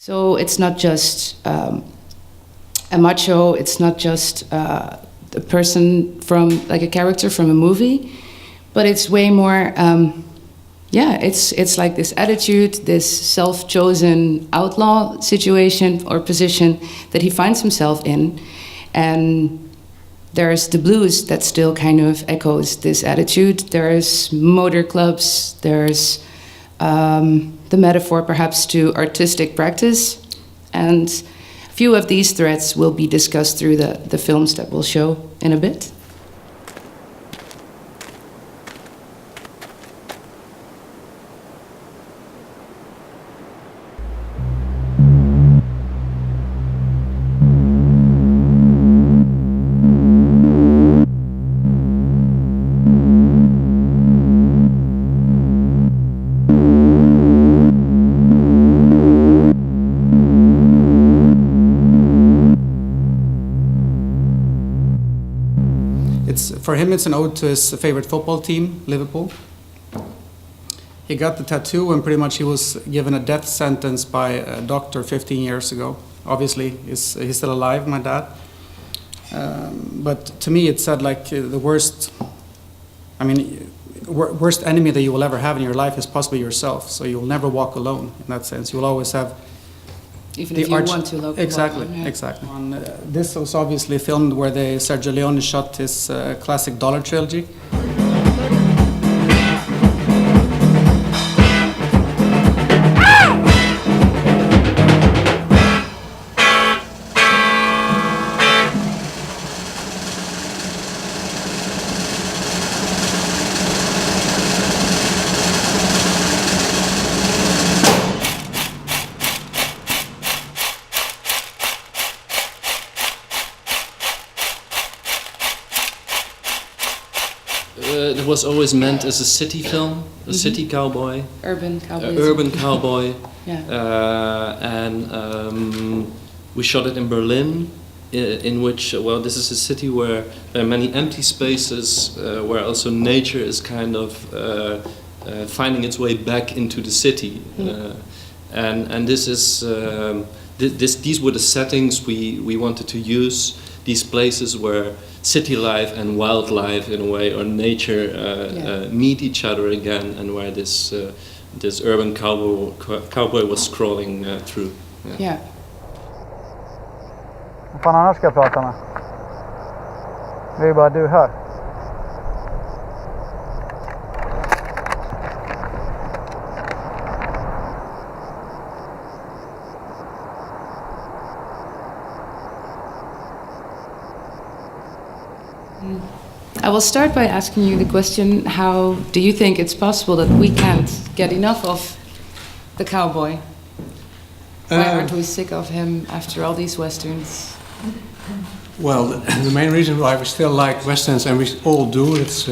So it's not just a macho, it's not just a person from, like a character from a movie, but it's way more, it's like this attitude, this self-chosen outlaw situation or position that he finds himself in. And there's the blues that still kind of echoes this attitude. There's motor clubs, there's the metaphor perhaps to artistic practice. And a few of these threads will be discussed through the films that we'll show in a bit. For him, it's an ode to his favorite football team, Liverpool. He got the tattoo when pretty much he was given a death sentence by a doctor 15 years ago. Obviously, he's still alive, my dad. But to me, it said like the worst enemy that you will ever have in your life is possibly yourself. So you'll never walk alone in that sense. You'll always have even if you want to look. Exactly, yeah. exactly. This was obviously filmed where Sergio Leone shot his classic Dollar trilogy. It was always meant as a city film, a city cowboy. Urban cowboy. Urban cowboy. Yeah. And we shot it in Berlin, in which, well, this is a city where there are many empty spaces, where also nature is kind of finding its way back into the city. And this is, these were the settings we wanted to use, these places where city life and wildlife in a way, or nature meet each other again, and where this urban cowboy was scrolling through. Yeah. Vad fan annars ska jag prata med? Det är ju bara du här. I will start by asking you the question, how do you think it's possible that we can't get enough of the cowboy? Why aren't we sick of him after all these westerns? Well, the main reason why we still like westerns, and we all do, it's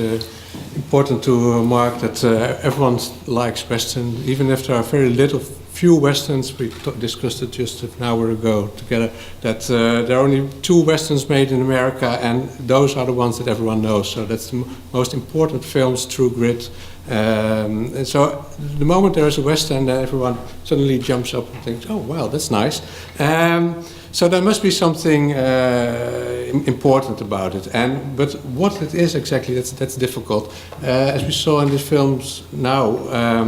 important to remark that everyone likes western, even if there are few westerns. We discussed it just an hour ago together, that there are only 2 westerns made in America, and those are the ones that everyone knows. So that's the most important films, True Grit. And so the moment there is a western, then everyone suddenly jumps up and thinks, oh, well, that's nice. So there must be something important about it. But what it is exactly, that's difficult. As we saw in the films now,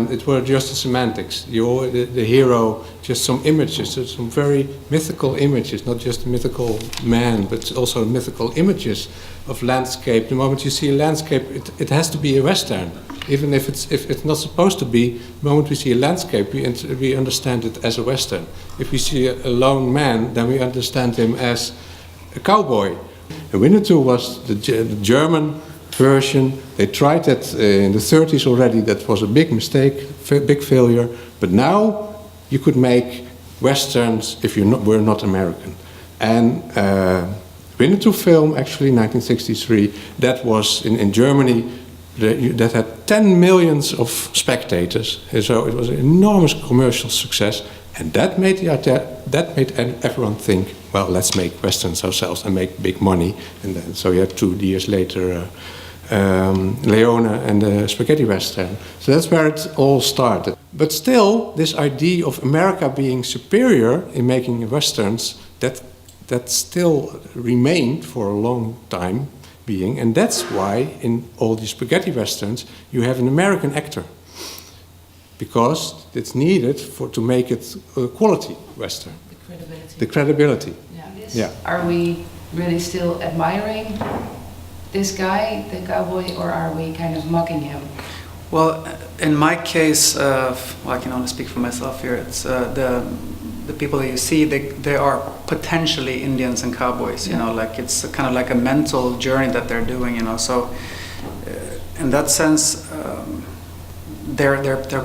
it were just the semantics. The hero, just some images, some very mythical images, not just a mythical man, but also mythical images of landscape. The moment you see a landscape, it has to be a western. Even if it's not supposed to be, the moment we see a landscape, we understand it as a western. If we see a lone man, then we understand him as a cowboy. And Winnetou was the German version. They tried that in the 30s already. That was a big mistake, big failure. But now you could make westerns if you were not American. And Winnetou film, actually, 1963, that was in Germany. That had 10 million of spectators, so it was an enormous commercial success, and that made everyone think, well, let's make westerns ourselves and make big money. And then, so you had 2 years later, Leone and the spaghetti western. So that's where it all started. But still, this idea of America being superior in making westerns, that still remained for a long time being, and that's why in all these spaghetti westerns you have an American actor, because it's needed to make it a quality western. The credibility. The credibility. Yeah. Yeah. Are we really still admiring this guy, the cowboy, or are we kind of mocking him? Well, in my case, well, I can only speak for myself here. It's the people that you see. They are potentially Indians and cowboys. You know, like it's kind of like a mental journey that they're doing. You know, so in that sense, they're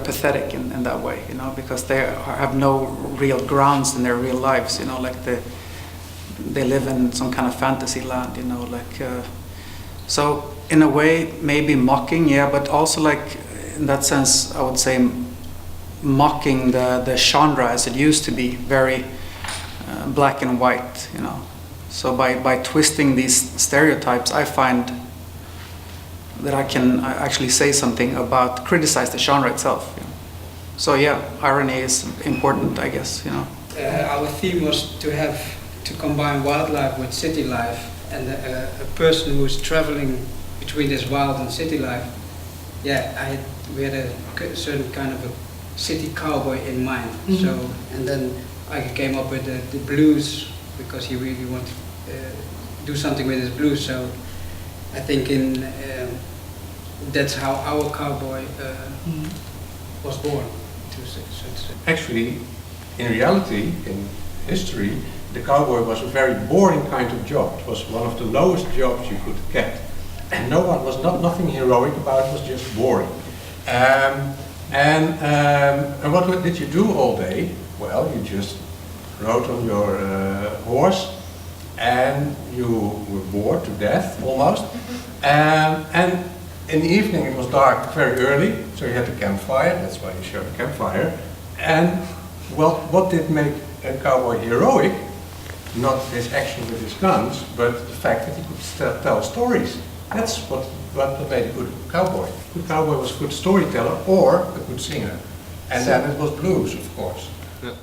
pathetic in that way. You know, because they have no real grounds in their real lives. You know, like they live in some kind of fantasy land. You know, like so. In a way, maybe mocking, yeah, but also like in that sense, I would say mocking the genre as it used to be, very black and white, you know. So by twisting these stereotypes, I find that I can actually say something about, criticize the genre itself. You know? So yeah, irony is important, I guess, you know. Our theme was to combine wildlife with city life, and a person who is traveling between this wild and city life, yeah, we had a certain kind of a city cowboy in mind. Mm-hmm. So, and then Aaike came up with the blues, because he really wanted to do something with his blues. So I think that's how our cowboy was born. Actually, in reality, in history, the cowboy was a very boring kind of job. It was one of the lowest jobs you could get. And nothing heroic about it, was just boring. And what did you do all day? Well, you just rode on your horse, and you were bored to death almost. And in the evening it was dark very early, so you had a campfire. That's why you showed a campfire. And well, what did make a cowboy heroic? Not his action with his guns, but the fact that he could tell stories. That's what made a good cowboy. A good cowboy was a good storyteller or a good singer. And then it was blues, of course. Yeah.